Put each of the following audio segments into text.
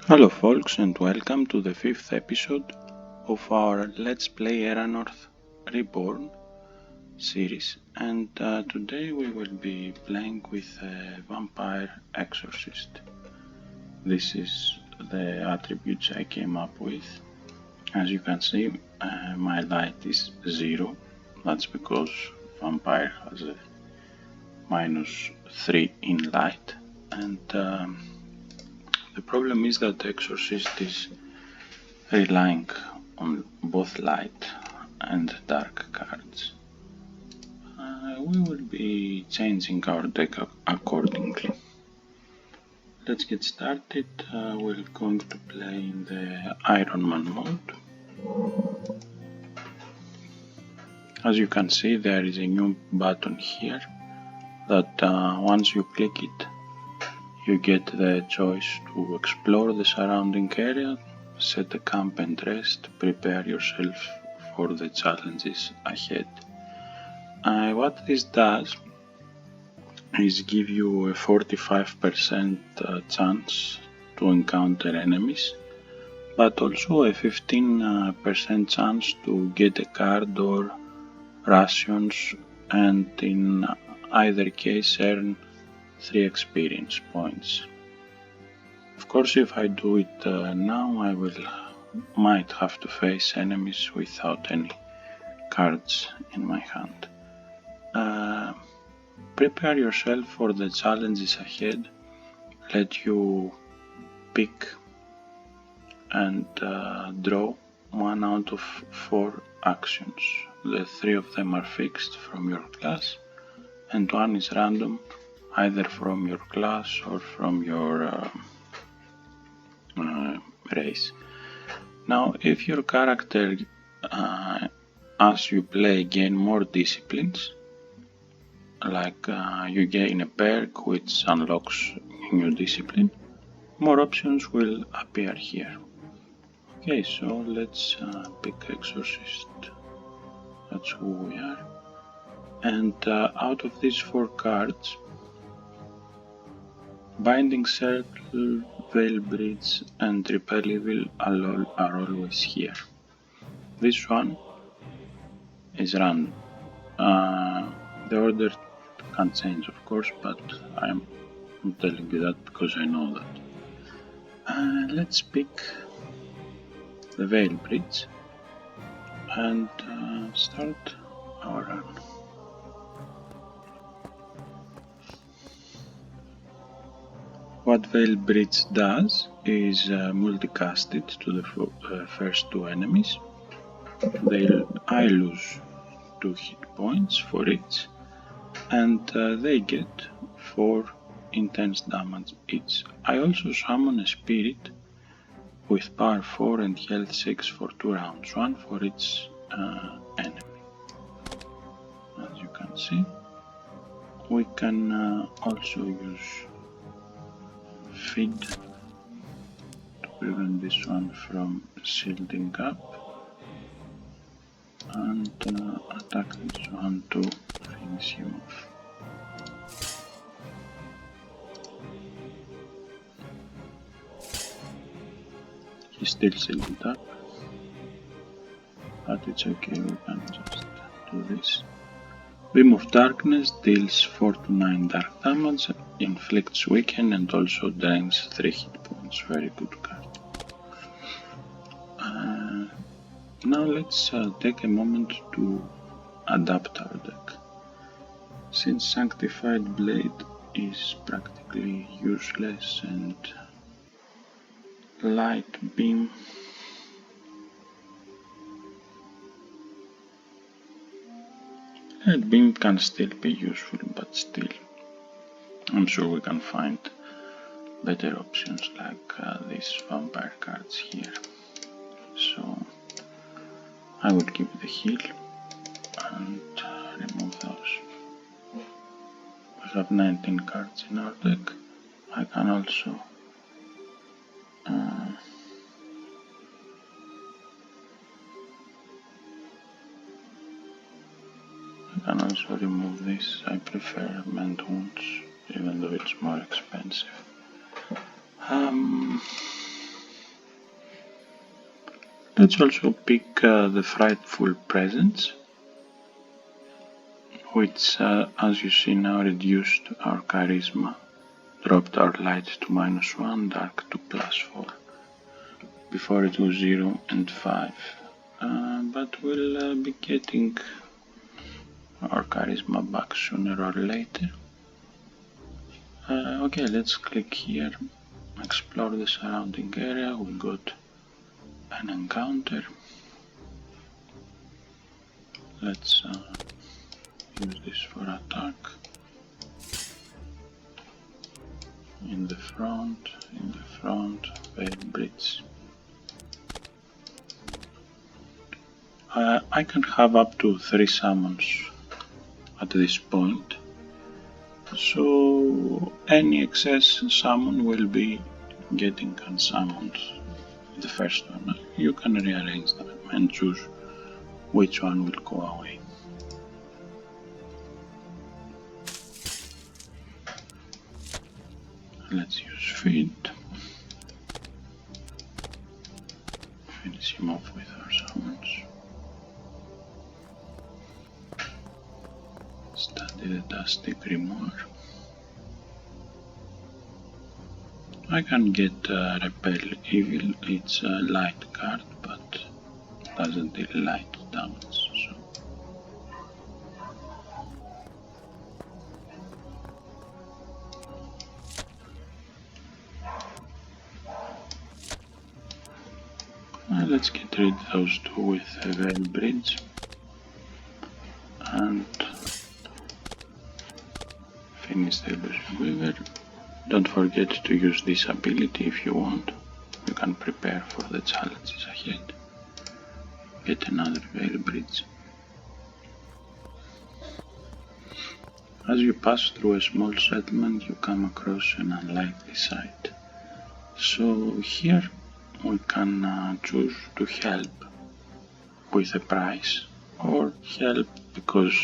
Hello folks and welcome to the 5th episode of our Let's Play Erannorth Reborn series, and today we will be playing with a vampire exorcist. This is the attributes I came up with. As you can see, my light is 0. That's because vampire has a -3 in light, and the problem is that Exorcist is relying on both light and dark cards. We will be changing our deck accordingly. Let's get started. We're going to play in the Iron Man mode. As you can see, there is a new button here that once you click it, you get the choice to explore the surrounding area, set a camp and rest, prepare yourself for the challenges ahead. What this does is give you a 45% chance to encounter enemies, but also a 15% chance to get a card or rations, and in either case earn 3 experience points. Of course, if I do it now, I might have to face enemies without any cards in my hand. Prepare yourself for the challenges ahead. Let you pick and draw 1 out of 4 actions. The 3 of them are fixed from your class, and 1 is random, either from your class or from your race. Now, if your character as you play gain more disciplines, like you gain a perk which unlocks a new discipline, more options will appear here. Okay, so let's pick Exorcist. That's who we are. And out of these 4 cards, Binding Circle, Veil Bridge and Repel Evil are always here. This one is random. The order can change, of course, but I'm telling you that because I know that. Let's pick the Veil Bridge and start our run. What Veil Bridge does is multicast it to the first 2 enemies. I lose 2 hit points for each, and they get 4 intense damage each. I also summon a spirit with power 4 and health 6 for 2 rounds, 1 for each enemy. As you can see, we can also use Feed to prevent this one from shielding up, and attack this one to finish him off. He's still shielded up, but it's okay, we can just do this. Beam of Darkness deals 4 to 9 dark damage, inflicts weaken and also drains 3 hit points. Very good card. Now let's take a moment to adapt our deck. Since Sanctified Blade is practically useless and Light Beam can still be useful, but still I'm sure we can find better options like these vampire cards here. So I will keep the heal and remove those. We have 19 cards in our deck. I can also remove this. I prefer Mend Wounds, even though it's more expensive. Let's also pick the Frightful Presence, which, as you see now, reduced our charisma, dropped our light to -1, dark to +4. Before it was 0 and 5. But we'll be getting our charisma back sooner or later. Okay, let's click here, explore the surrounding area. We got an encounter. Let's use this for attack. In the front, Veil Bridge. I can have up to 3 summons at this point, so any excess summon will be getting unsummoned. The first one, you can rearrange them and choose which one will go away. Let's use Feed. Finish him off with our summons. Study the Dusty Grimoire. I can get Repel Evil. It's a light card, but doesn't deal light damage. So let's get rid of those two with a Veil Bridge. And finish the Illusion Weaver. Don't forget to use this ability if you want. You can prepare for the challenges ahead. Get another Veil Bridge. As you pass through a small settlement, you come across an unlikely sight. So here we can choose to help with a price, or help because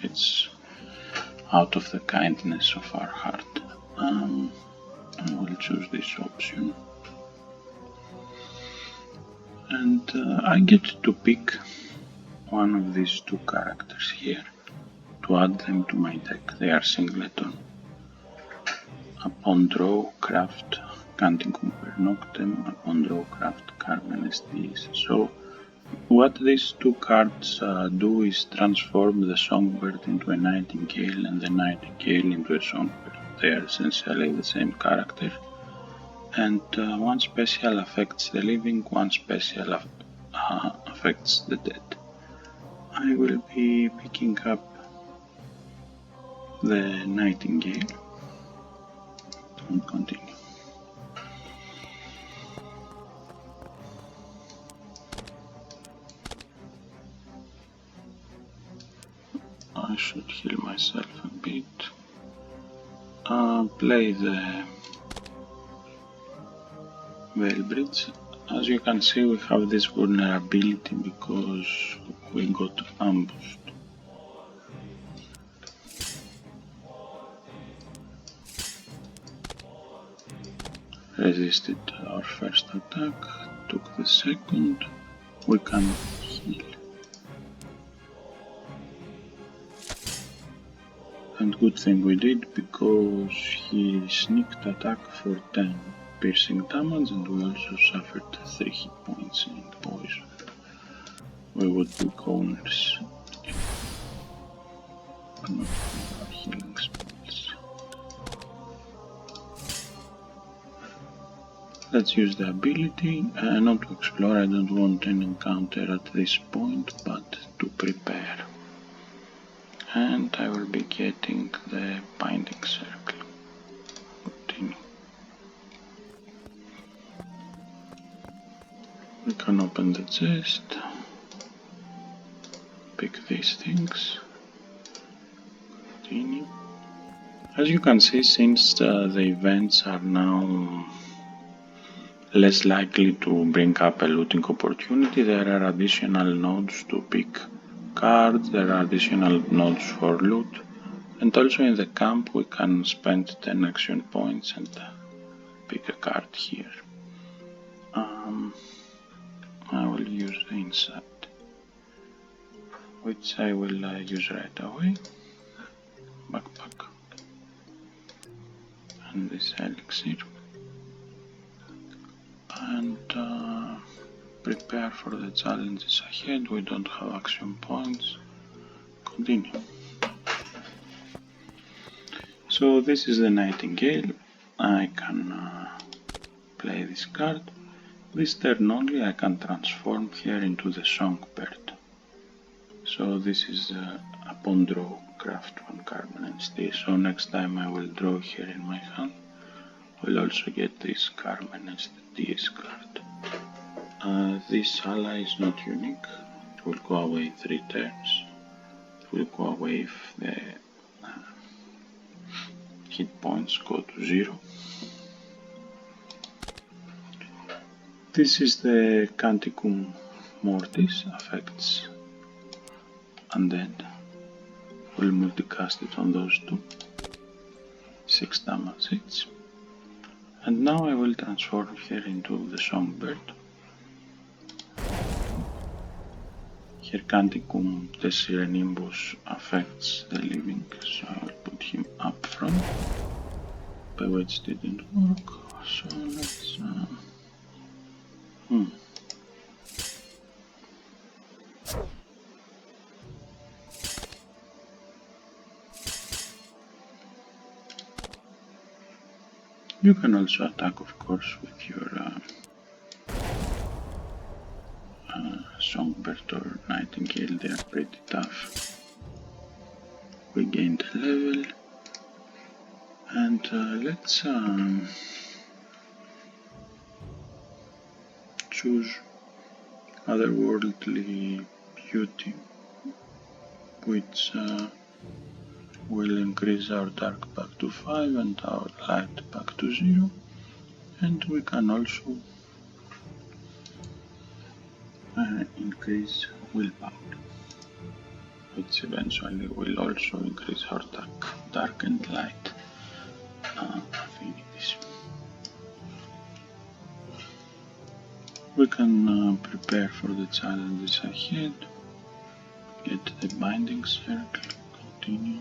it's out of the kindness of our heart. I will choose this option, and I get to pick one of these two characters here to add them to my deck. They are singleton. Upon draw, craft Canting Cooper Noctem. Upon draw, craft Carmen Estes. So what these two cards do is transform the Songbird into a Nightingale and the Nightingale into a Songbird. They are essentially the same character, and one special affects the living, one special affects the dead. I will be picking up the Nightingale and continue. I should heal myself a bit. Play the Veil Bridge. As you can see, we have this vulnerability because we got ambushed. Resisted our first attack, took the second. We can heal. And good thing we did, because he sneaked attack for 10 piercing damage, and we also suffered 3 hit points in poison. We would be owners if not for our healing spells. Let's use the ability, not to explore. I don't want an encounter at this point, but to prepare. And I will be getting the Binding Circle. Continue. We can open the chest, pick these things, continue. As you can see, since the events are now less likely to bring up a looting opportunity, there are additional nodes to pick cards, there are additional nodes for loot, and also in the camp we can spend 10 action points and pick a card here. I will use the insight, which I will use right away. Backpack and this elixir, and prepare for the challenges ahead. We don't have action points. Continue. So this is the Nightingale. I can play this card. This turn only I can transform here into the Songbird. So this is upon draw, craft one Carmen ST. So next time I will draw here in my hand. I will also get this Carmen ST's card. This ally is not unique. It will go away 3 turns. It will go away if the hit points go to 0. This is the Canticum Mortis, affects undead. We'll multicast it on those 2. 6 damage each. And now I will transform here into the Songbird. Here Canticum Tessirenimbus affects the living, so I will put him up front. Bewitch didn't work, so let's... You can also attack, of course, with your Songbird or Nightingale. They are pretty tough. We gained a level, and let's choose Otherworldly Beauty, which will increase our dark back to 5 and our light back to 0, and we can also increase willpower, which eventually will also increase our dark and light affinities. We can prepare for the challenges ahead, get the binding circle, continue.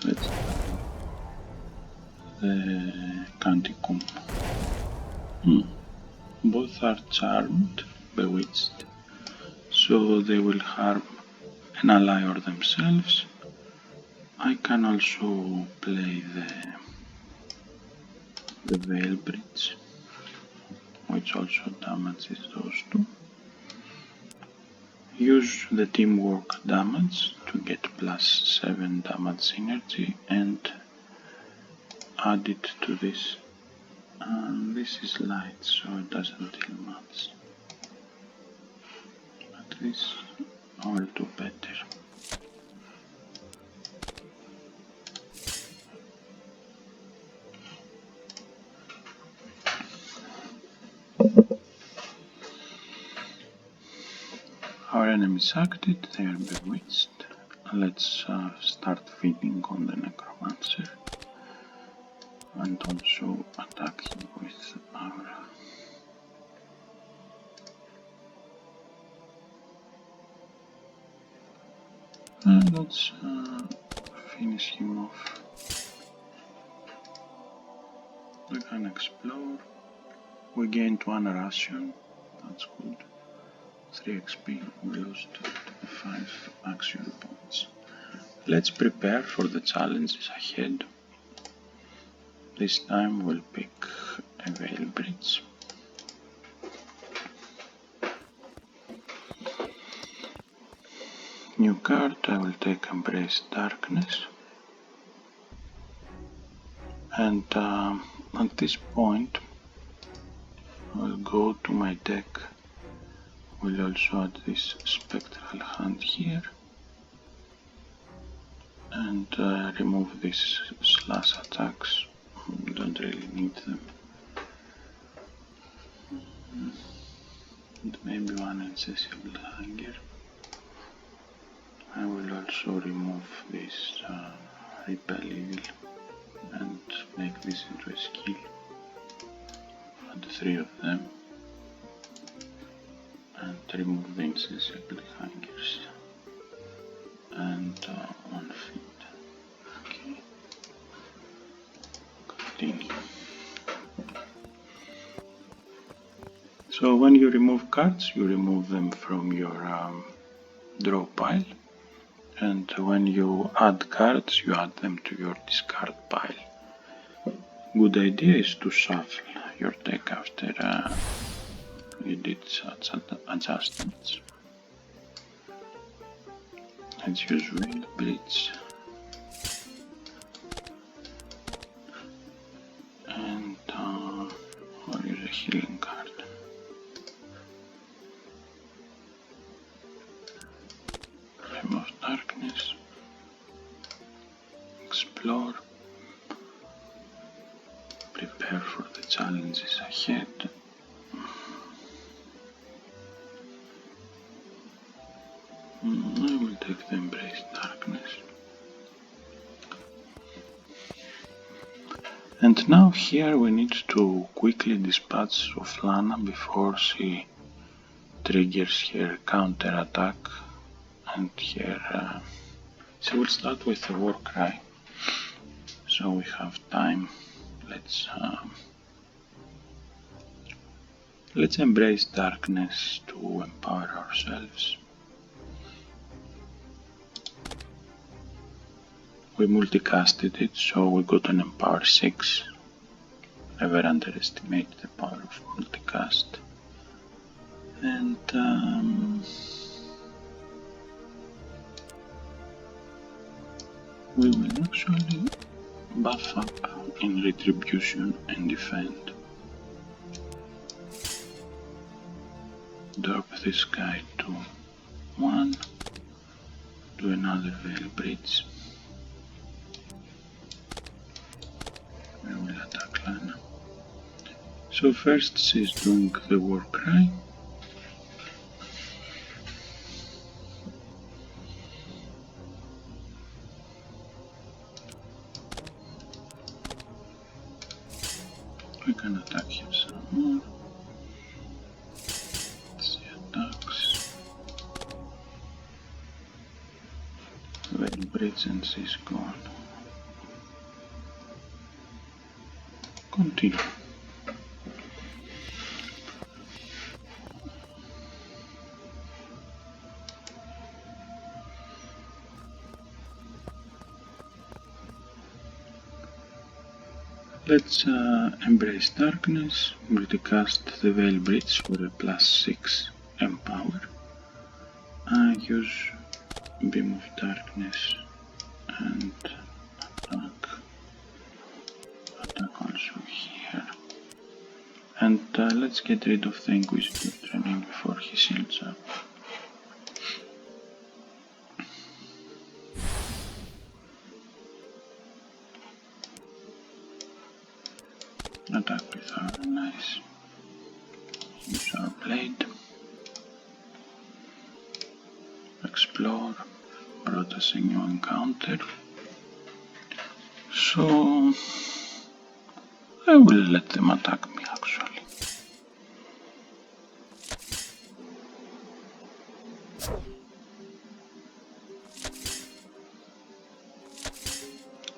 Let's the Canticum. Both are charmed, bewitched, so they will harm an ally or themselves. I can also play the Veil Bridge, which also damages those 2. Use the teamwork damage to get plus 7 damage synergy and add it to this. This is light, so it doesn't deal much. But this I will do better. Our enemies acted, they are bewitched. Let's start feeding on the Necromancer and also attack him with our let's finish him off. We can explore. We gained 1 ration, that's good. 3 XP, we lost 5 action points. Let's prepare for the challenges ahead. This time we'll pick a Veil Bridge. New card, I will take Embrace Darkness. And at this point, I'll go to my deck. We'll also add this Spectral Hand here. And remove these slash attacks. We don't really need them. And maybe 1 Insatiable Hunger. I will also remove this Repel Evil. and make this into a skill. Add 3 of them and remove the insensible hangers and 1 feet. Okay, continue. So when you remove cards, you remove them from your draw pile, and when you add cards, you add them to your discard pile. Good idea is to shuffle your deck after you did such adjustments. Let's use Veil Bridge and or use a healing card. Remove darkness, explore, prepare for the challenges ahead. I will take the Embrace Darkness. And now here we need to quickly dispatch Lana before she triggers her counter attack, and here she will start with a war cry, so we have time. Let's embrace darkness to empower ourselves. We multicasted it, so we got an Empower 6. Never underestimate the power of multicast. And we will actually buff up in Retribution and Defend. Drop this guy to 1, do another Veil Bridge. We will attack Lana. So first she's doing the war cry. We can attack him some more. She attacks. Veil Bridge and she's gone. Continue. Let's embrace darkness, multicast the Veil Bridge for a +6 empower. Use Beam of Darkness and attack also here. And let's get rid of the Inquisitor training before he shields up. Attack with our nice. Use our blade. Explore. Brought us a new encounter. So I will let them attack me actually.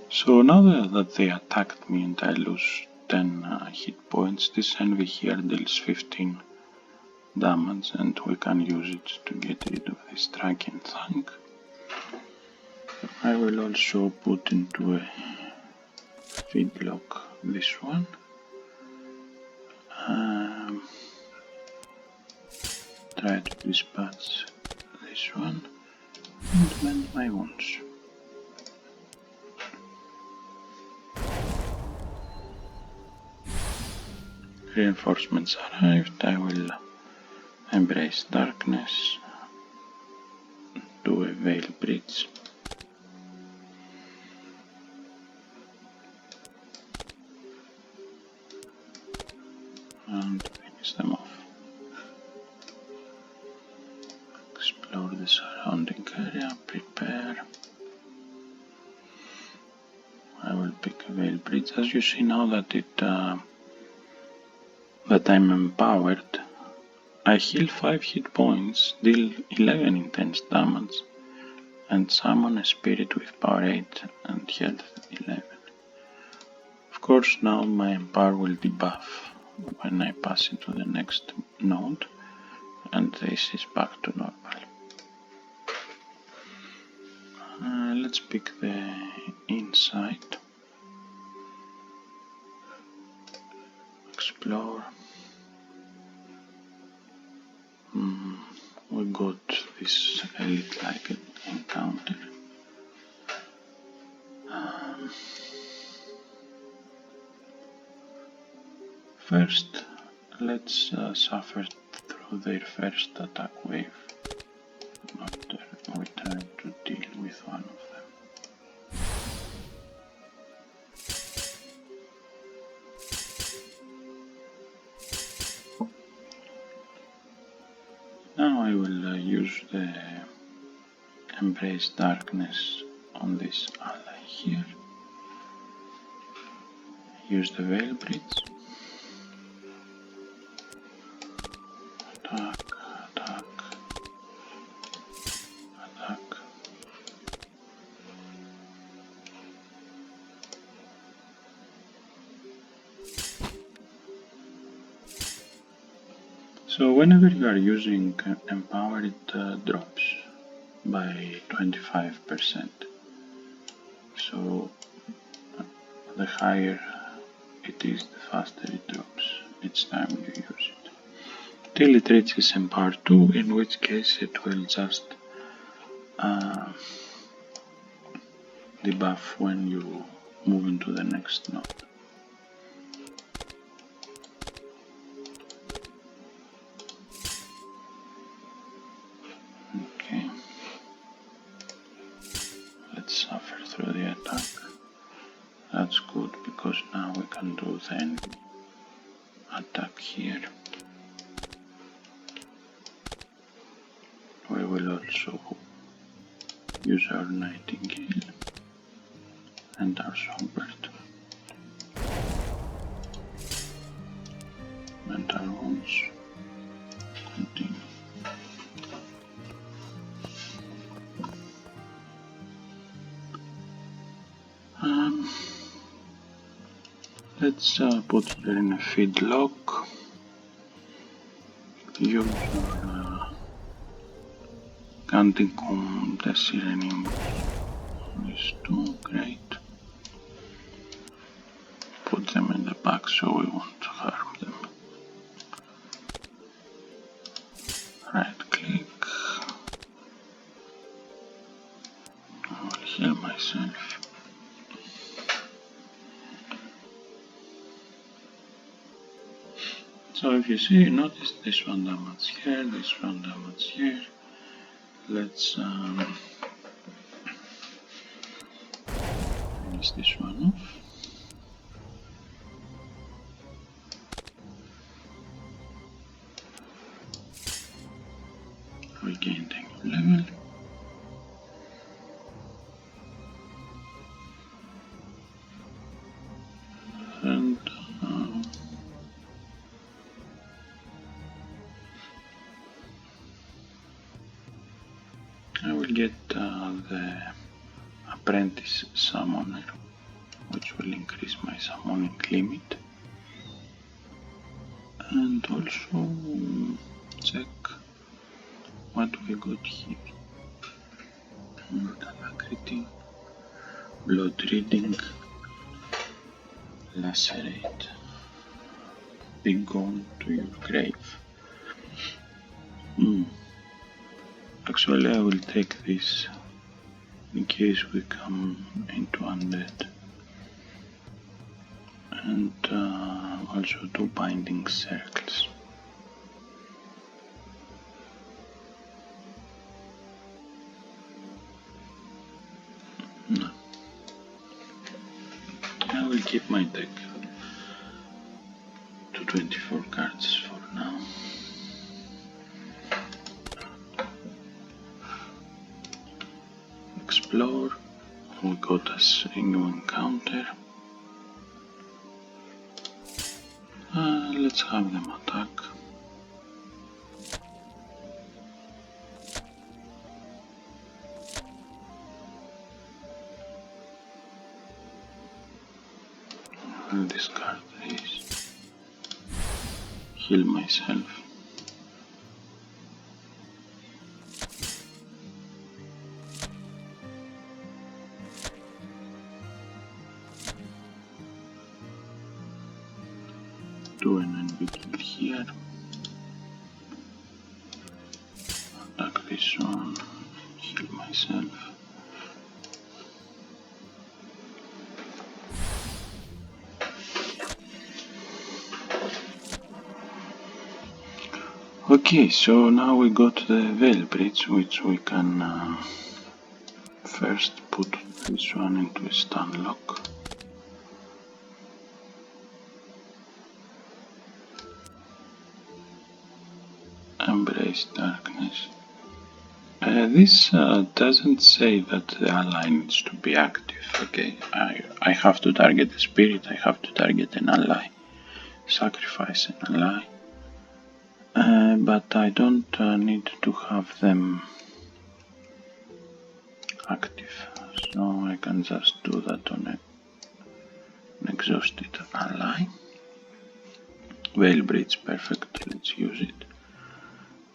So now that they attacked me and I lose 10 hit points, this envy here deals 15 damage, and we can use it to get rid of this strike and tank. I will also put into a feedlock this one. Try to dispatch this one and mend my wounds. Reinforcements arrived. I will embrace darkness, do a Veil Bridge. And finish them off. Explore the surrounding area, prepare. I will pick a Veil Bridge. As you see now that that I'm empowered, I heal 5 hit points, deal 11 intense damage, and summon a spirit with power 8 and health 11. Of course, now my empower will debuff when I pass into the next node, and this is back to normal. Let's pick the insight. Explore. We got this elite-like encounter. First, let's suffer through their first attack wave. After we try to deal with one of them. Now I will use the Embrace Darkness on this ally here. Use the Veil Bridge. Attack, attack, attack. So whenever you are using Empower, it drops by 25%. So the higher it is, the faster it drops each time you use it. Till it reaches Empower 2, in which case it will just debuff when you move into the next node. Okay, let's suffer through the attack. That's good because now we can do the enemy attack here. We will also use our Nightingale and our Songbird and our wounds continue. Let's put her in a feed lock. Use our Canticum the Sirenim. These two, great. Put them in the back so we won't harm them. Right click. I will heal myself. So if you see, notice this one damage here, this one damage here. Let's finish this one off. Regain the level. And I will get the Apprentice Summoner, which will increase my summoning limit, and also check what we got here. Alacrity, Blood Reading, Lacerate, be gone to your grave. Actually, I will take this in case we come into undead, and also do binding circles. No. I will keep my deck to 24 cards for now. Explore, we got us a new encounter. Let's have them attack. I'll discard this. Heal myself. Do an envy kill here. Attack this one. Heal myself. Okay, so now we got the Veil Bridge, which we can first put this one into a stun lock. Embrace darkness. This doesn't say that the ally needs to be active, okay? I have to target the spirit, I have to target an ally, sacrifice an ally, but I don't need to have them active, so I can just do that on an exhausted ally. Veil Bridge, perfect, let's use it.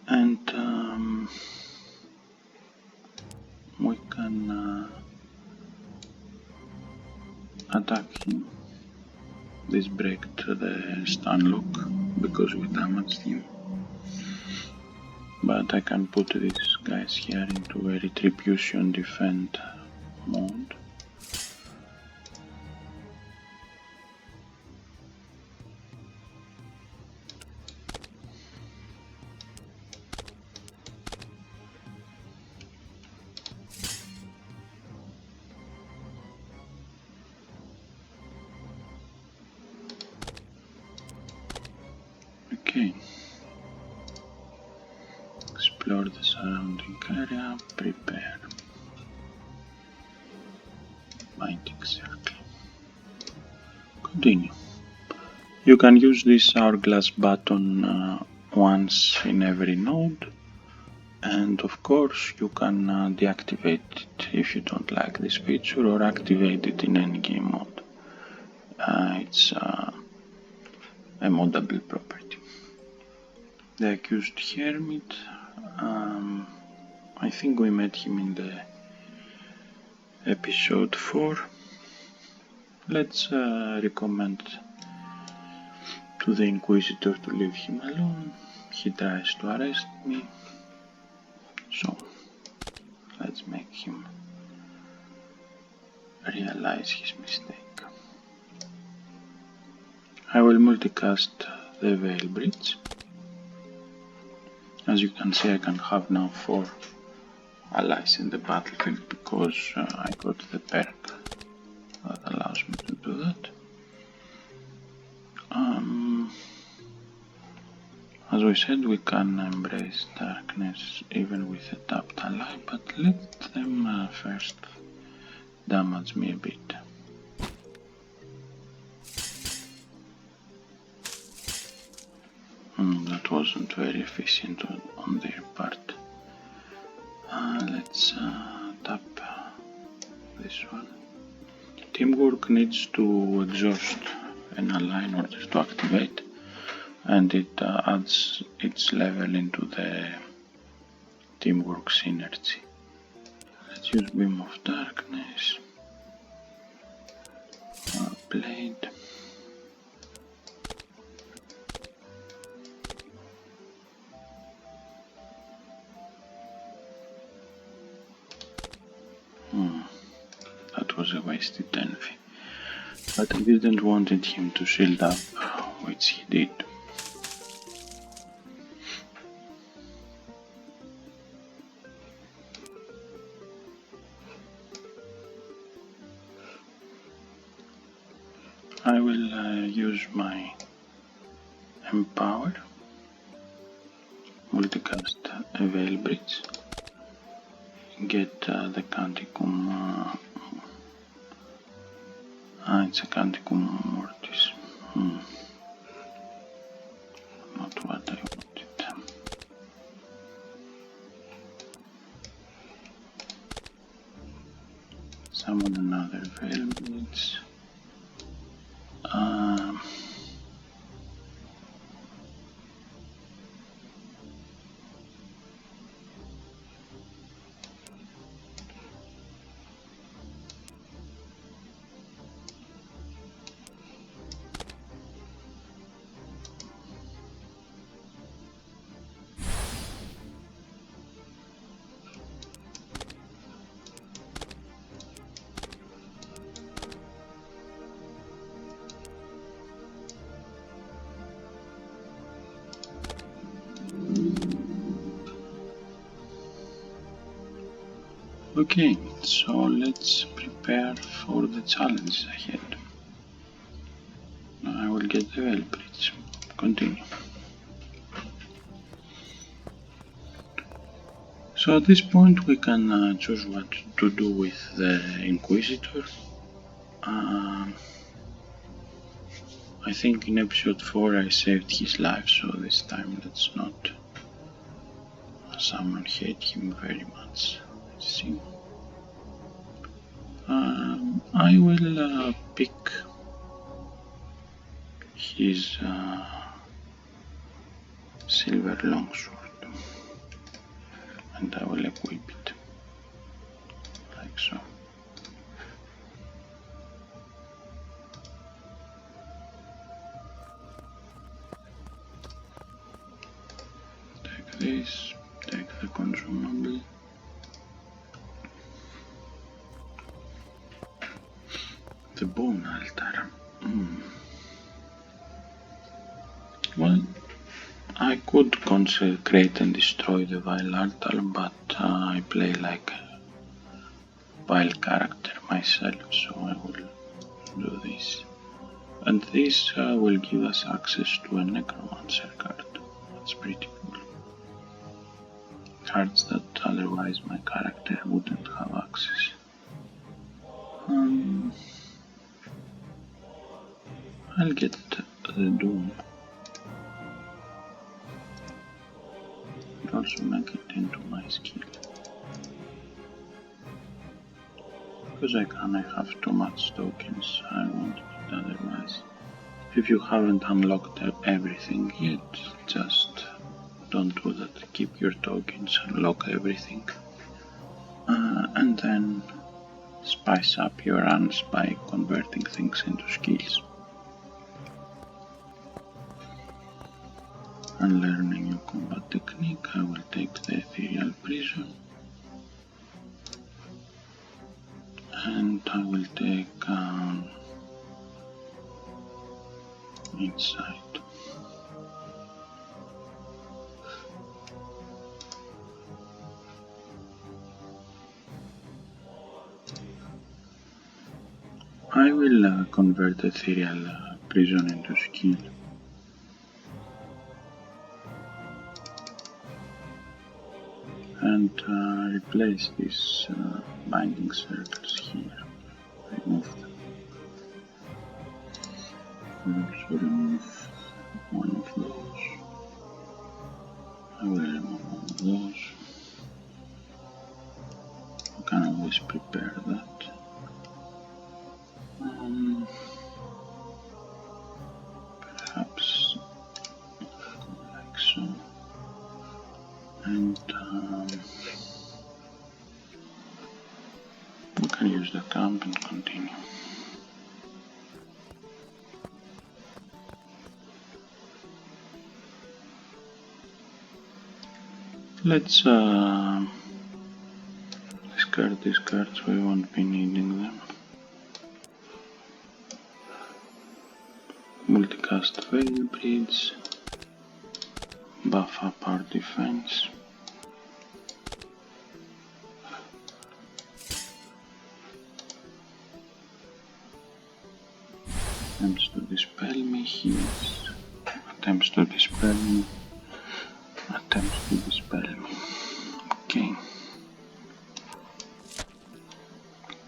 And we can attack him. This break to the stun lock because we damaged him. But I can put these guys here into a retribution defend mode. Okay. Explore the surrounding area, prepare. Binding circle. Continue. You can use this Hourglass button once in every node, and of course you can deactivate it if you don't like this feature, or activate it in any game mode. It's a modable property. The Accused Hermit, I think we met him in the episode 4. Let's recommend to the Inquisitor to leave him alone. He tries to arrest me, so let's make him realize his mistake. I will multicast the Veil Bridge. As you can see, I can have now 4 allies in the battlefield because I got the perk that allows me to do that. As we said, we can embrace darkness even with a tapped ally, but let them first damage me a bit. That wasn't very efficient on their part. Let's tap this one. Teamwork needs to exhaust an ally in order to activate, and it adds its level into the teamwork synergy. Let's use Beam of Darkness. Blade. That was a wasted envy, but I didn't want him to shield up, which he did. I will use my Empower, multicast a Veil Bridge, get the Canticum. It's a Canticum Mortis. summon another Velvet. Okay, so let's prepare for the challenges ahead. I will get the Velbridge. Continue. So at this point we can choose what to do with the Inquisitor. I think in episode 4 I saved his life, so this time let's not someone hate him very much. Let's see. I will pick his silver longsword and I will equip it like so. Take this, take the consumable. The bone altar. Well, I could consecrate and destroy the vile altar, but I play like a vile character myself, so I will do this. And this will give us access to a necromancer card. That's pretty cool. Cards that otherwise my character wouldn't have access. I'll get the Doom. And also make it into my skill. Because I have too much tokens, I won't need otherwise. If you haven't unlocked everything yet, just don't do that. Keep your tokens, unlock everything. And then spice up your runs by converting things into skills. And learn a new combat technique. I will take the Ethereal Prison. And I will take Insight. I will convert Ethereal Prison into skill. And replace these binding circles here. Remove them. I also remove one of those. I will remove one of those. I can always prepare that. Perhaps like so. And we can use the camp and continue. Let's discard these cards, we won't be needing them. Multicast Veil Bridge, buff up our defense. Attempts to dispel me, heals. Attempts to dispel me. Attempts to dispel me. Okay.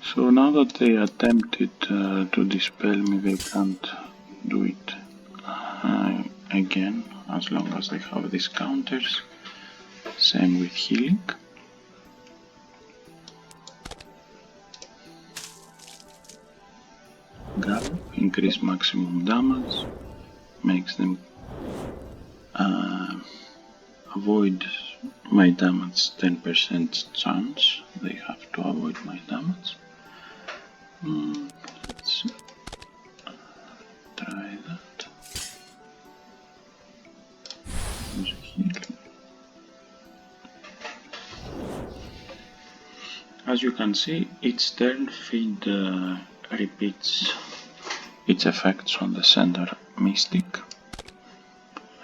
So now that they attempted to dispel me, they can't do it again, as long as they have these counters. Same with healing. increase maximum damage, makes them avoid my damage 10% chance, they have to avoid my damage. Let's try that. As you can see, each turn feed repeats its effects on the center mystic,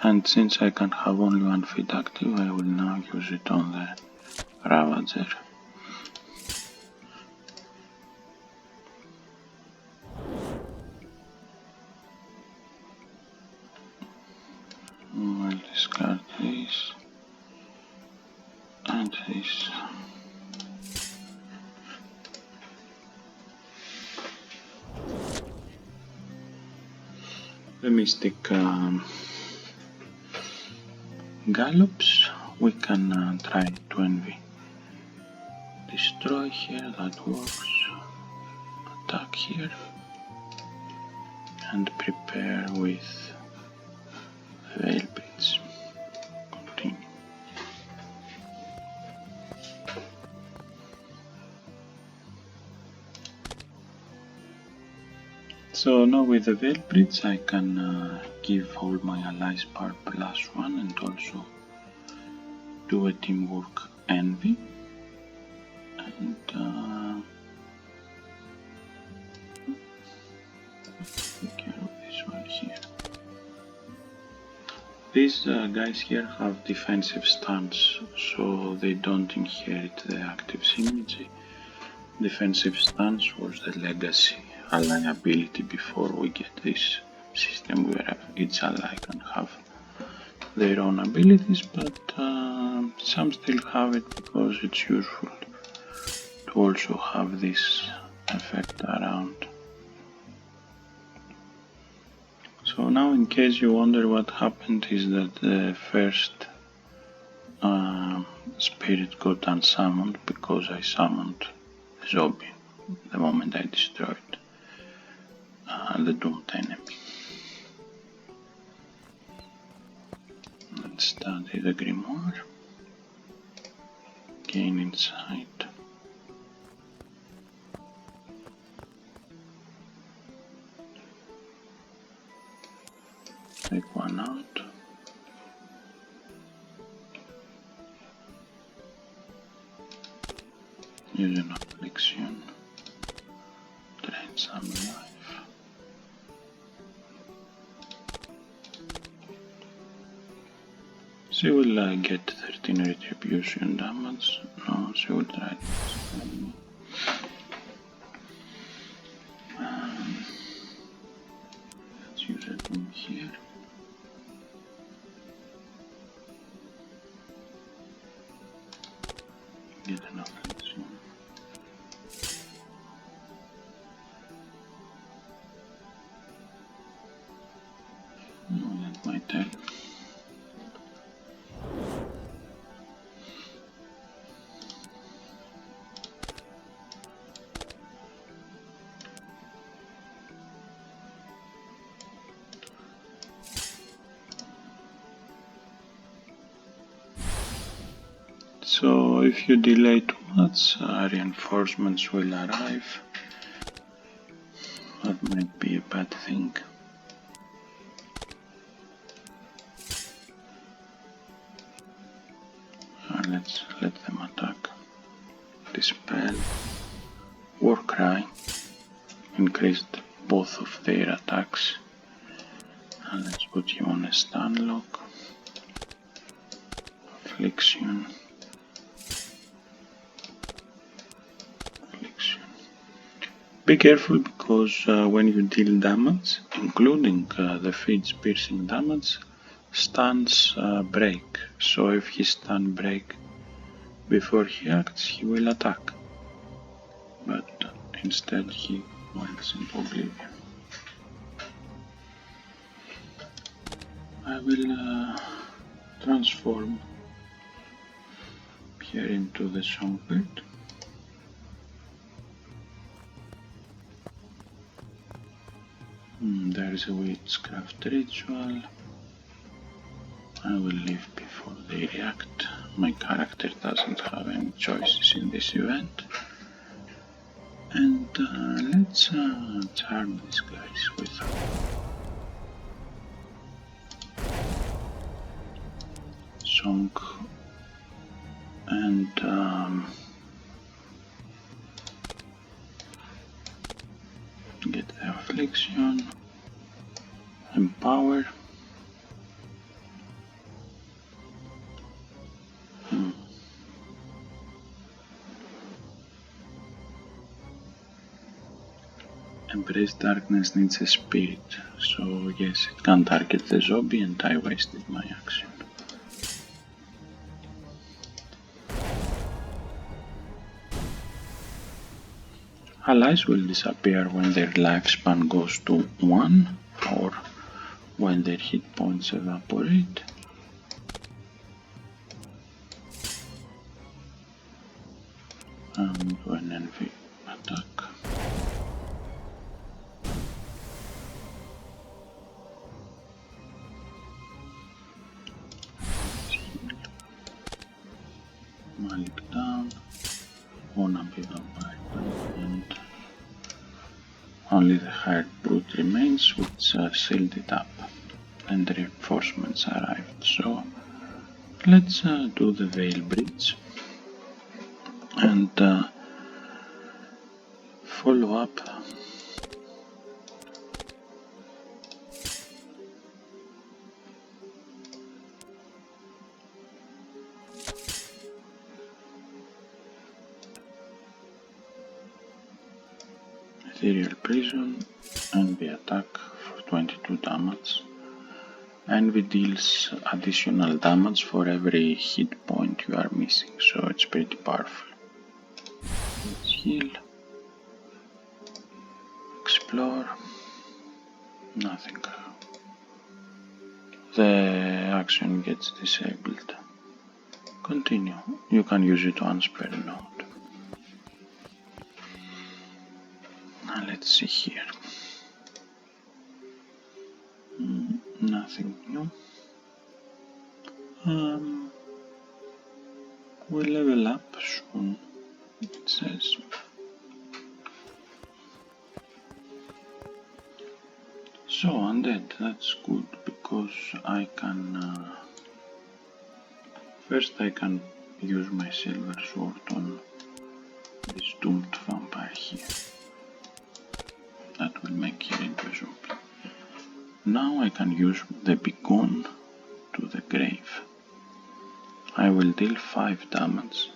and since I can have only one feed active, I will now use it on the Ravager. I'll discard this and this. The Mystic gallops. We can try to envy. Destroy here, that works. Attack here. And prepare with Veil Bridge. Continue. So now with the Veil Bridge I can give all my allies power +1 and also do a teamwork envy, and take care of this one here. These guys here have defensive stance, so they don't inherit the active synergy. Defensive stance was the legacy ally ability before we get this system where each ally can have their own abilities, but some still have it because it's useful to also have this effect around. So now, in case you wonder what happened, is that the first spirit got unsummoned because I summoned the zombie the moment I destroyed the doomed enemy. Let's study the grimoire, gain insight. Take one out. Use an affliction. Drain some life. She will get 13 retribution damage. No, she will try to me. Let's use it in here. Get an affliction. No, that might help. So if you delay too much, reinforcements will arrive. That might be a bad thing. Let's let them attack. Dispel. Warcry. Increased both of their attacks. And let's put you on a stun lock. Affliction. Be careful because when you deal damage, including the feed's piercing damage, stuns break. So if he stun break before he acts, he will attack. But instead he went into oblivion. I will transform here into the songbird. There is a witchcraft ritual. I will leave before they react. My character doesn't have any choices in this event. And let's charm these guys with song and get the affliction, empower. Embrace Darkness needs a spirit, so yes, it can target the zombie and I wasted my action. Allies will disappear when their lifespan goes to 1 or when their hit points evaporate. And when enemy attack. Malik down, wanna be vampire, and only the hired brute remains, which sealed it up, and reinforcements arrived. So let's do the Veil Bridge and follow up Ethereal Prison, and we attack for 22 damage, and we deals additional damage for every hit point you are missing, so it's pretty powerful. Let's heal, explore, nothing. The action gets disabled. Continue, you can use it once per node. Now let's see here. Nothing new. We'll level up soon, it says. So undead, that's good because I can first I can use my silver sword on this doomed vampire here. That will make him into a zombie. Now I can use the beacon to the grave. I will deal 5 damage,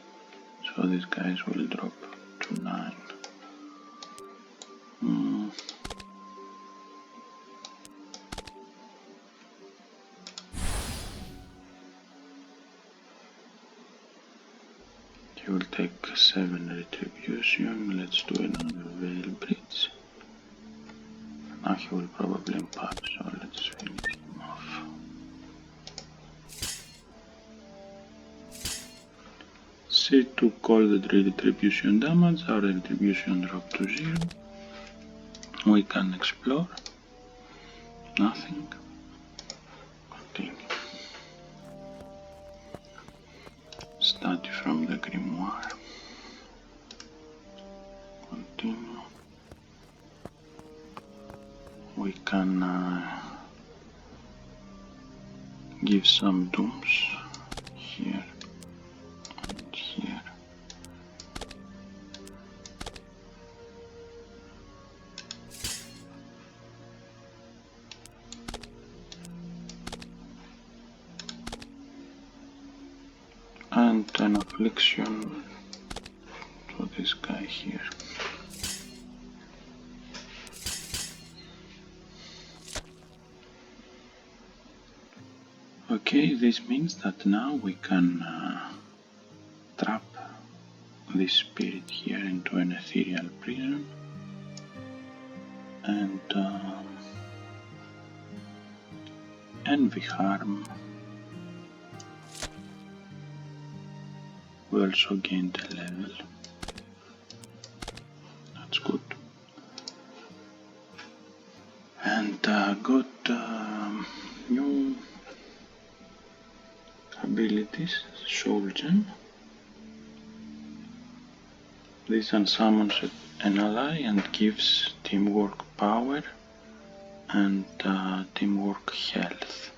so these guys will drop to 9. He will take 7 retribution. Let's do another Veil Bridge. Now he will probably impact, so let's finish him off. She took all the retribution damage, our retribution dropped to 0. We can explore. Nothing. Continue. Study from the grimoire. Continue. We can give some dooms here and here. And an affliction to this guy here. Okay, this means that now we can trap this spirit here into an ethereal prison and envy harm. We also gained a level. That's good. And soul gem. This unsummons an ally and gives teamwork power and teamwork health.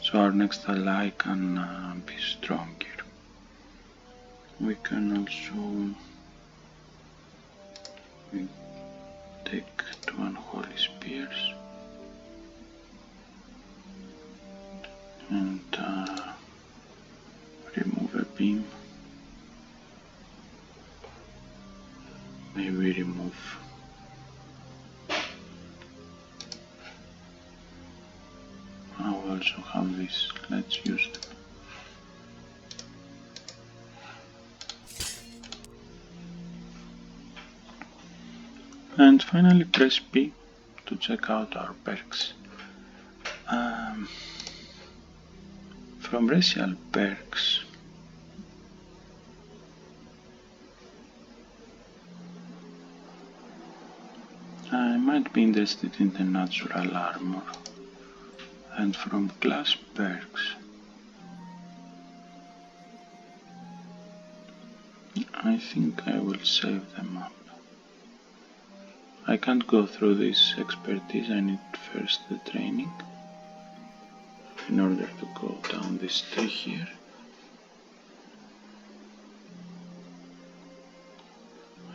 So our next ally can be stronger. We can also take 2 unholy spears and remove a beam. Maybe remove I also have this, let's use them. And finally press P to check out our perks. From racial perks, I might be interested in the natural armor. And from class perks, I think I will save them up. I can't go through this expertise, I need first the training in order to go down this tree here.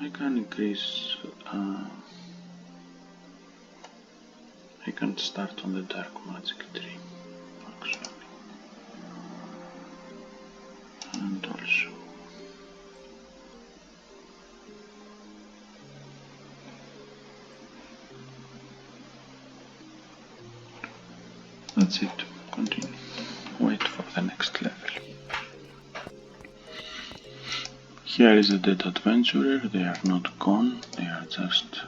I can increase, I can start on the dark magic tree, actually. And also that's it, continue, wait for the next level. Here is the dead adventurer, they are not gone, they are just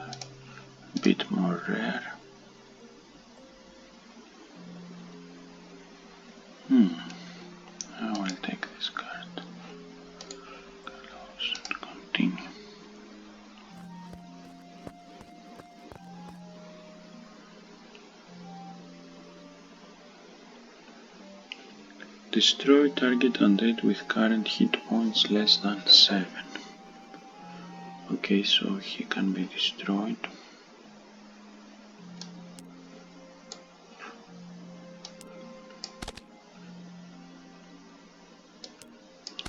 a bit more rare. I will take this card. Close and continue. Destroy target undead with current hit points less than 7. Okay, so he can be destroyed.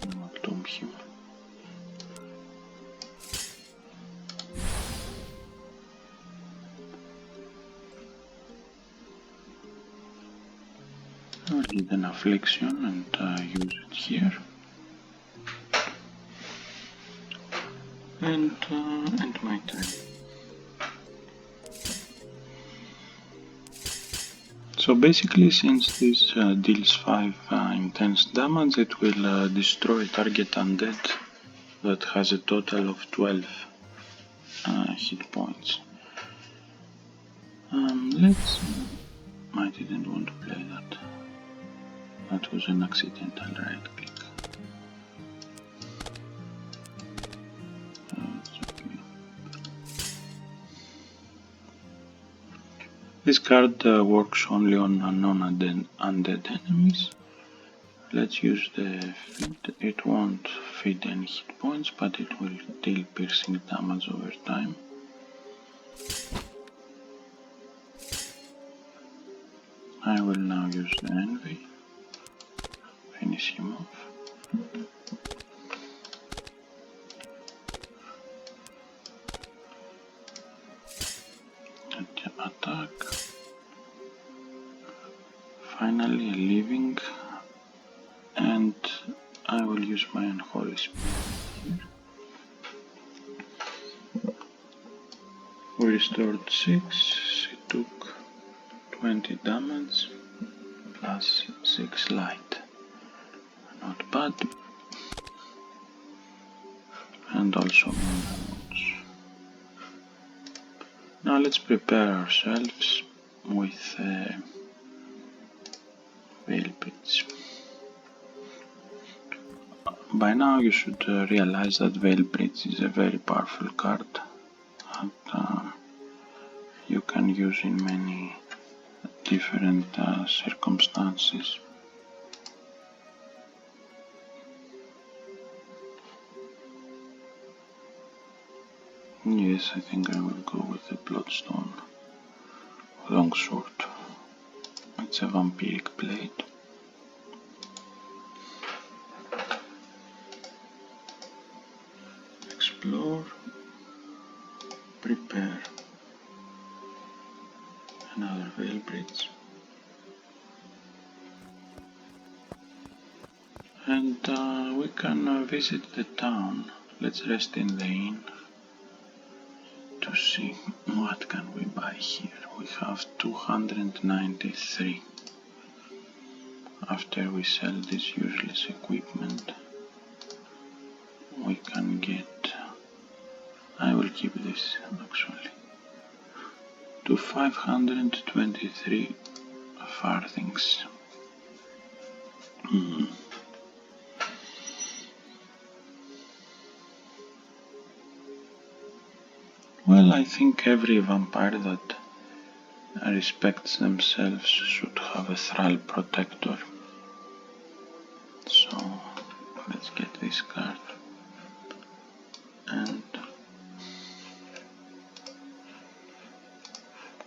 I'll tomb him. I'll need an affliction and use it here. And my turn. So basically, since this deals 5 intense damage, it will destroy target undead that has a total of 12 hit points. I didn't want to play that. That was an accidental right click. This card works only on non-undead enemies. Let's use the feed. It won't feed any hit points, but it will deal piercing damage over time. I will now use the envy. Finish him off. Attack. Finally a living, and I will use my unholy spirit. We restored 6, she took 20 damage plus 6 light. Not bad. And also wounds. Now let's prepare ourselves with Veil Bridge. By now you should realize that Veil Bridge is a very powerful card that you can use in many different circumstances. Yes, I think I will go with the Bloodstone Longsword. It's a vampiric blade. Explore. Prepare. Another Veil Bridge. And we can visit the town. Let's rest in the inn to see what can we buy here. We have 293. After we sell this useless equipment, we can get, I will keep this actually, to 523 farthings. Well, I think every vampire that respects themselves should have a thrall protector. So let's get this card and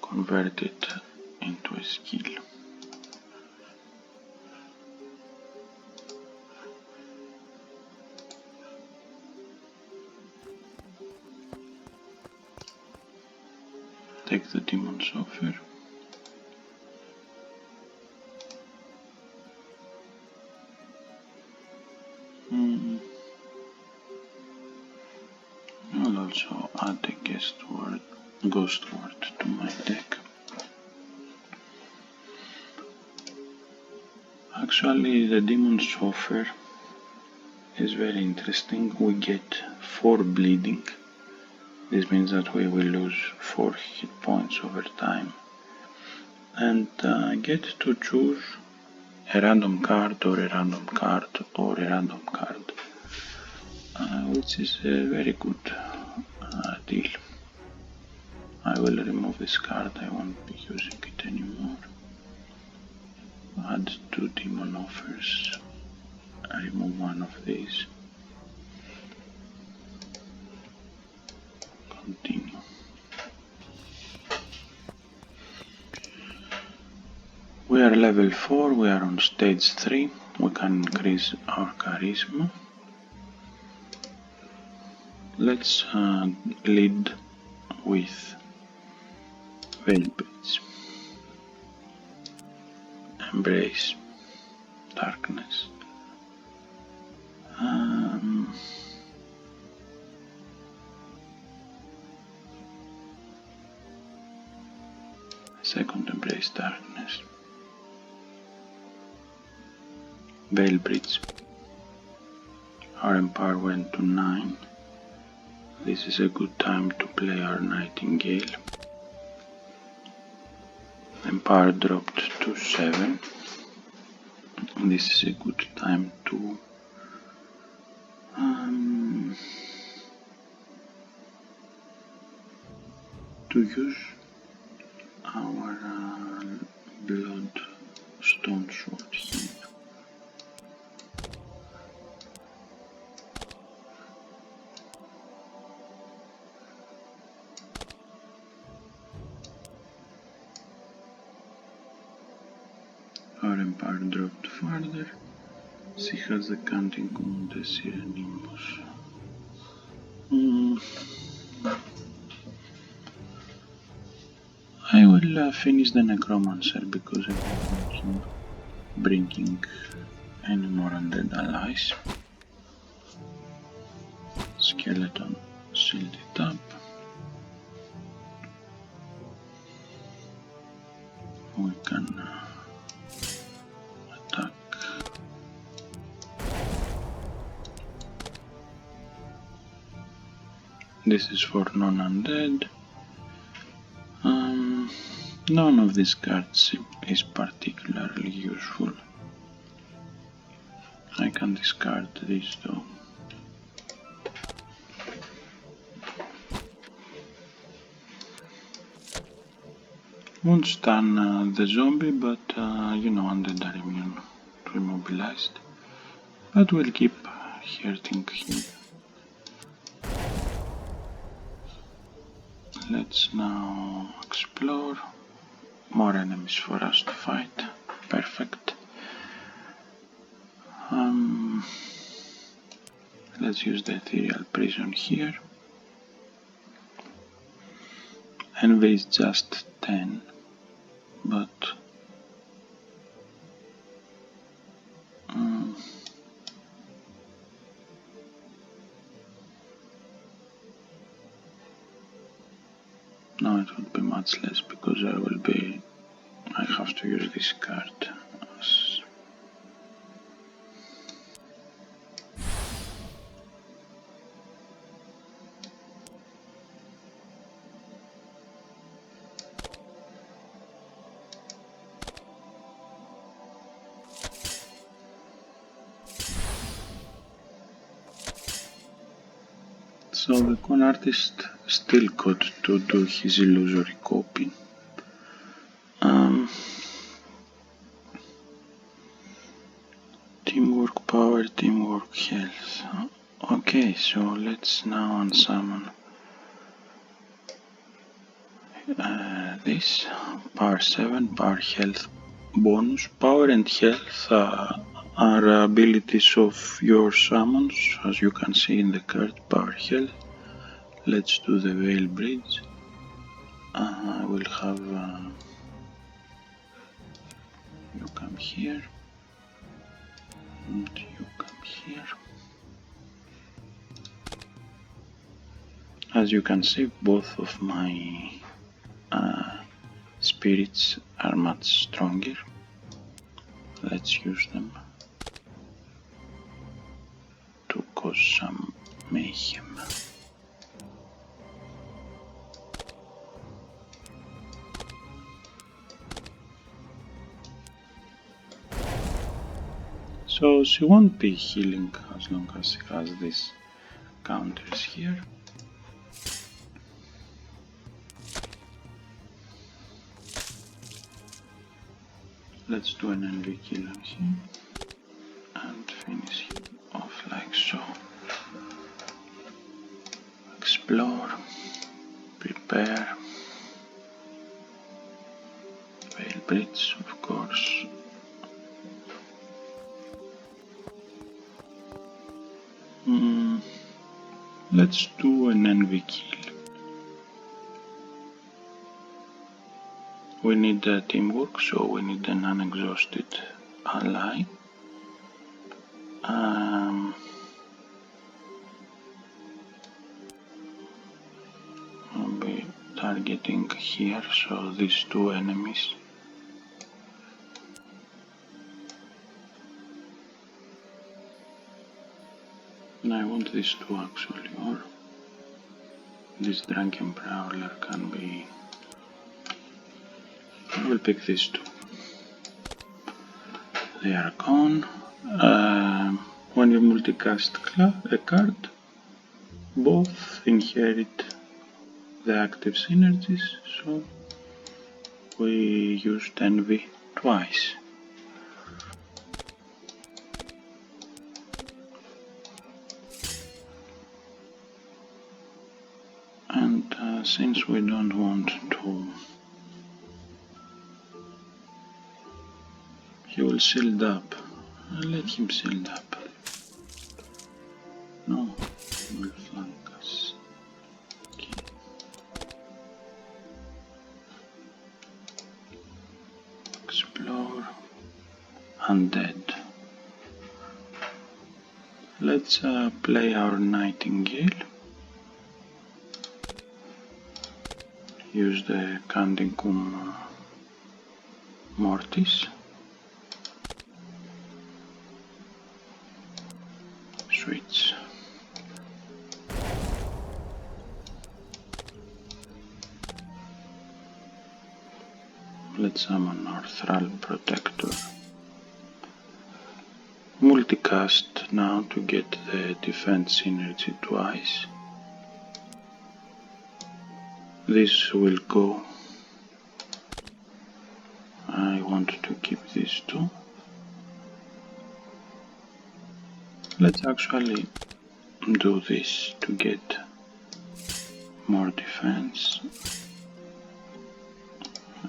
convert it into a skill. Take the Demon's Offer. I'll also add a ghost word to my deck. Actually, the Demon's Offer is very interesting. We get 4 bleeding. This means that we will lose 4 hit points over time. And get to choose a random card or a random card or a random card, which is a very good deal. I will remove this card, I won't be using it anymore. Add 2 Demon Offers, I remove one of these. Continue. We are level 4, we are on stage 3, we can increase our charisma. Let's lead with Veil Bridge. Embrace darkness. Second Embrace darkness. Veil Bridge. Our Empire went to 9. This is a good time to play our Nightingale. Empire dropped to 7. This is a good time to use our Bloodstone Sword here. Our Empire dropped further. She has the Canting on the Sirenimbus. I will finish the Necromancer because I don't want bringing any more undead allies. Skeleton, shield it up. We can attack. This is for non-undead. None of these cards is particularly useful. I can discard this though. Won't stun the zombie, but you know, undead are immune to immobilized. But we'll keep hurting him. Let's now explore. More enemies for us to fight. Perfect. Let's use the ethereal prison here. Envy is just 10, but no, it would be much less because I have to use this card. So the con artist still got to do his illusory copy. Teamwork, power, teamwork, health. Okay, so let's now unsummon this. Power 7, power, health, bonus. Power and health are abilities of your summons, as you can see in the card. Power, health. Let's do the Veil Bridge. I will have you come here and you come here. As you can see, both of my spirits are much stronger. Let's use them to cause some mayhem. So she won't be healing as long as she has these counters here. Let's do an envy kill on him and finish him off like so. Explore, prepare, Veil Bridge, of course. Let's do an envy kill. We need teamwork, so we need an unexhausted ally. I'll be targeting here, so these two enemies. And I want these two actually, or this Drunken Prowler can be. I will pick these two. They are gone. When you multicast a card, both inherit the active synergies, so we used Envy twice. And since we don't want to, he will shield up. Let him shield up. No, he will flank us. Okay. Explore. Undead. Let's play our Nightingale. Use the Candicum Mortis. Switch. Let's summon our Thrall Protector. Multicast now to get the defense synergy twice. This will go. I want to keep these two. Let's actually do this to get more defense,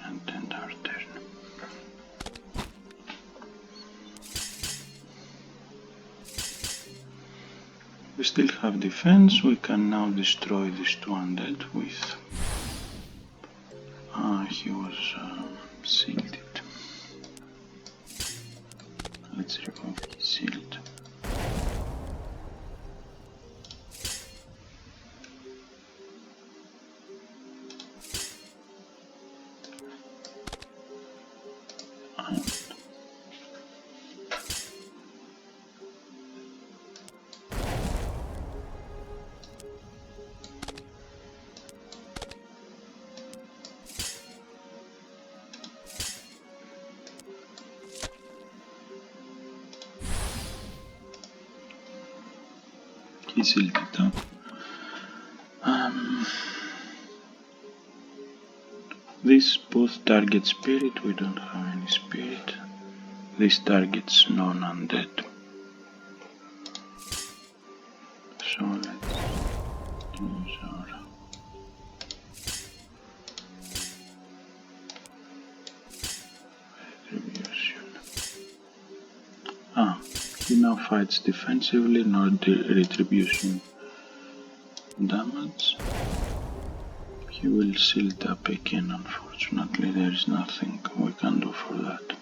and end our turn. We still have defense. We can now destroy these two undead with... he was shielded. Let's remove his shield. He shielded up. This both target spirit, we don't have any spirit. This targets non-undead. So let's use our retribution. He now fights defensively, no retribution damage. He will shield up again, unfortunately there is nothing we can do for that.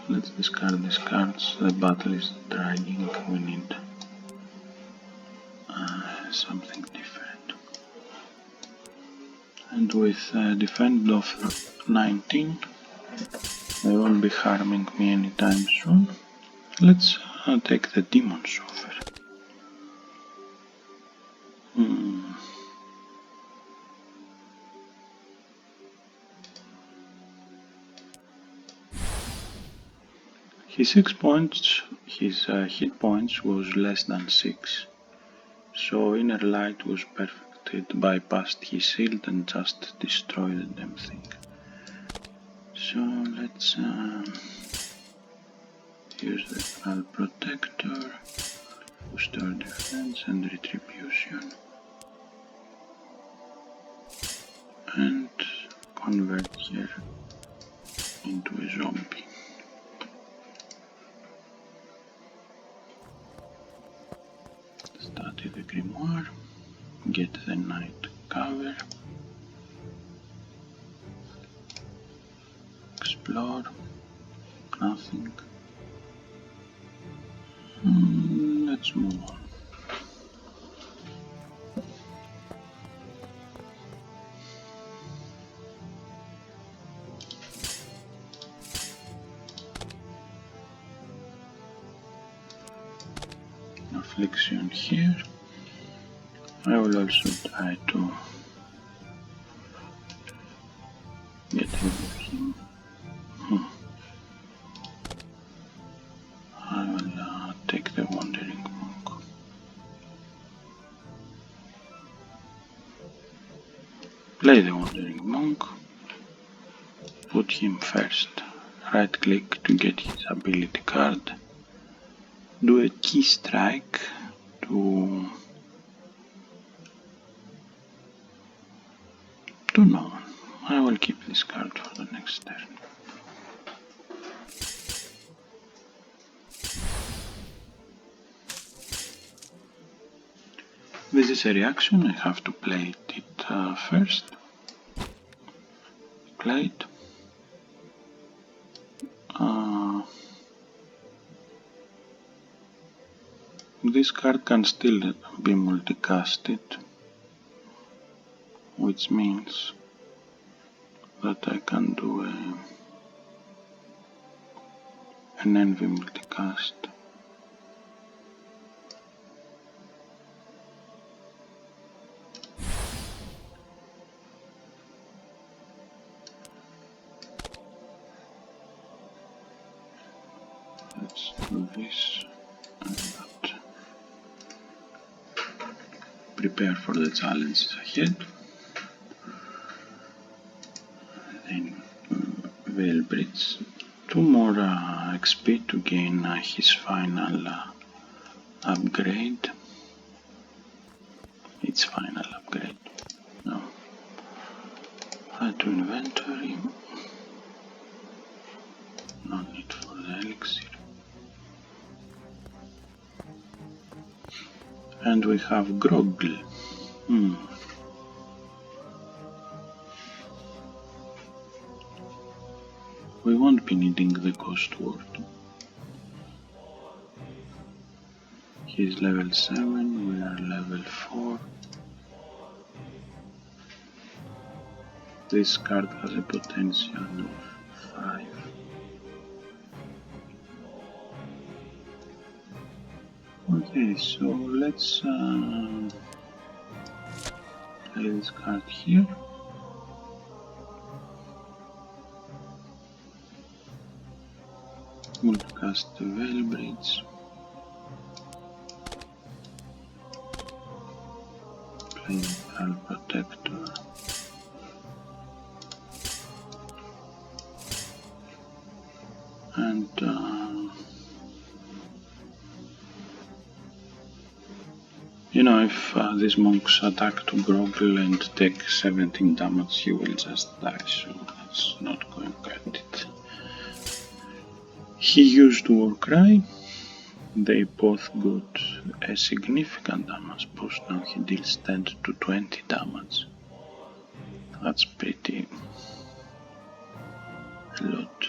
Let's discard these cards, the battle is dragging, we need something different. And with defend of 19, they won't be harming me anytime soon. Let's take the Demon's Offer. His hit points was less than 6, so Inner Light was perfect. It bypassed his shield and just destroyed the damn thing. So let's use the Thrall Protector, booster defense and retribution, and convert her into a zombie. Study the grimoire, get the night cover, explore, nothing. Let's move on. Affliction here. I will also try to get rid of him. I will take the Wandering Monk. Play the Wandering Monk. Put him first. Right click to get his ability card. Do a key strike to no one. I will keep this card for the next turn. This is a reaction, I have to play it first. Play it. This card can still be multicasted, which means that I can do an envy multicast. Let's do this and that. Prepare for the challenges ahead. Then Veil Bridge 2 more XP to gain his final upgrade. Its final upgrade. No. Add to inventory. No need for the elixir. And we have Groggle. We won't be needing the Ghost Word. He's level 7, we are level 4. This card has a potential of 5. Okay, so let's play this card here. We'll cast the Veil Bridge. Play Pearl Protector. And you know, if these monks attack to Groggle and take 17 damage, he will just die, so that's not going to cut it. He used Warcry. They both got a significant damage boost. Now he deals 10 to 20 damage. That's pretty a lot.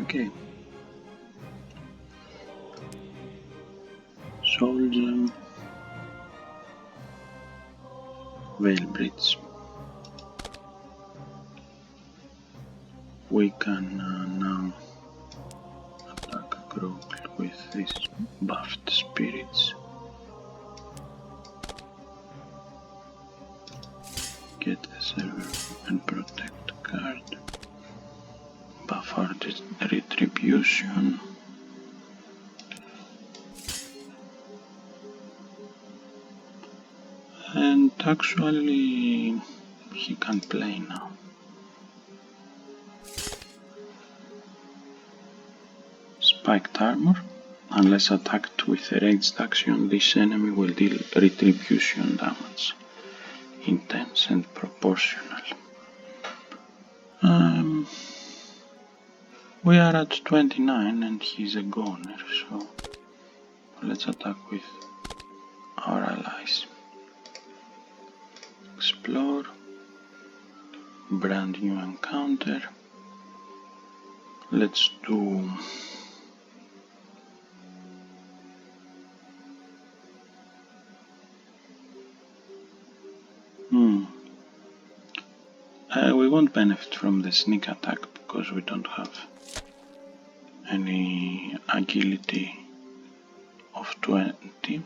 Okay. Soul Gem. Veil Bridge. We can now attack Groggle with these buffed spirits. Get the Server and Protect card. Buff our Retribution. And actually he can play now. Spiked Armor. Unless attacked with a ranged action, this enemy will deal retribution damage. Intense and proportional. We are at 29 and he's a goner, so let's attack with our allies. Explore. Brand new encounter. Let's do we won't benefit from the sneak attack because we don't have any agility of 20,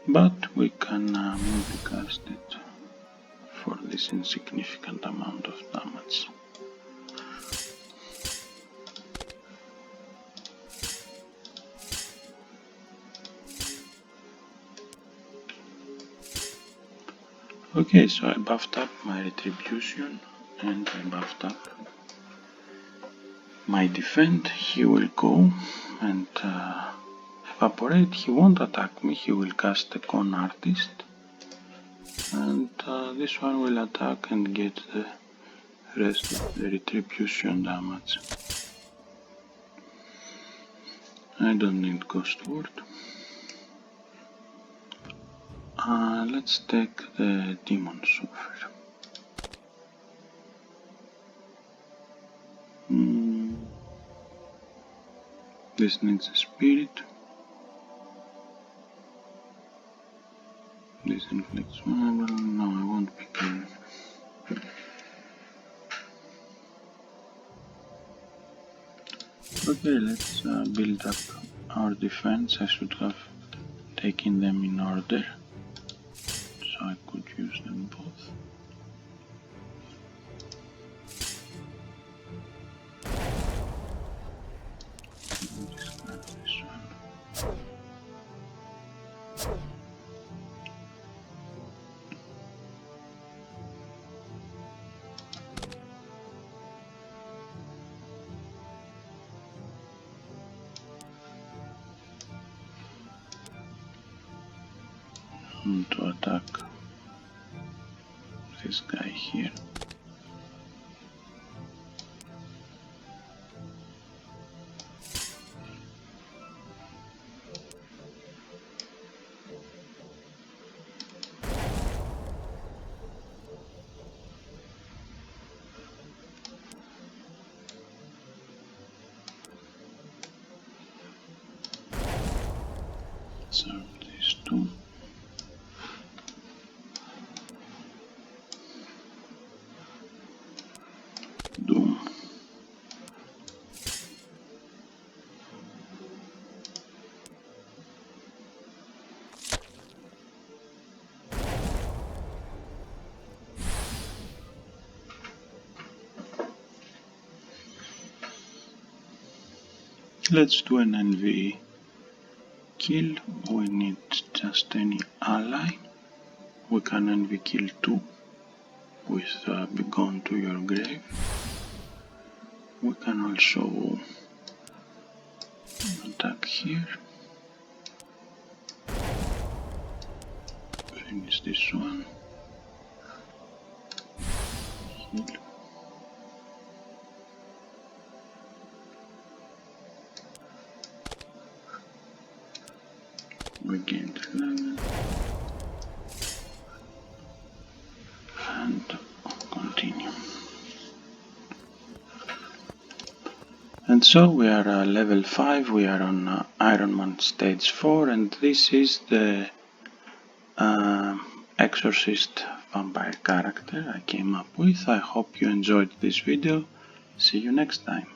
but we can multicast it for this insignificant amount of damage. Okay, so I buffed up my retribution and I buffed up my defend. He will go and evaporate. He won't attack me, he will cast the Con Artist. And this one will attack and get the rest of the retribution damage. I don't need Ghost Word. Let's take the Demon Suffer. This needs a spirit. This inflicts one. Well, no, I won't pick him. Okay, let's build up our defense. I should have taken them in order, so I could use them both. Discard this one. to attack this guy here. So these two. Doom. Let's do an NV kill. We need just any ally. We can NV kill 2 with Be Gone to Your Grave. We can also attack here. Finish this one. Heal. We gained level. And continue. And so we are level 5, we are on Iron Man stage 4, and this is the Exorcist vampire character I came up with. I hope you enjoyed this video. See you next time.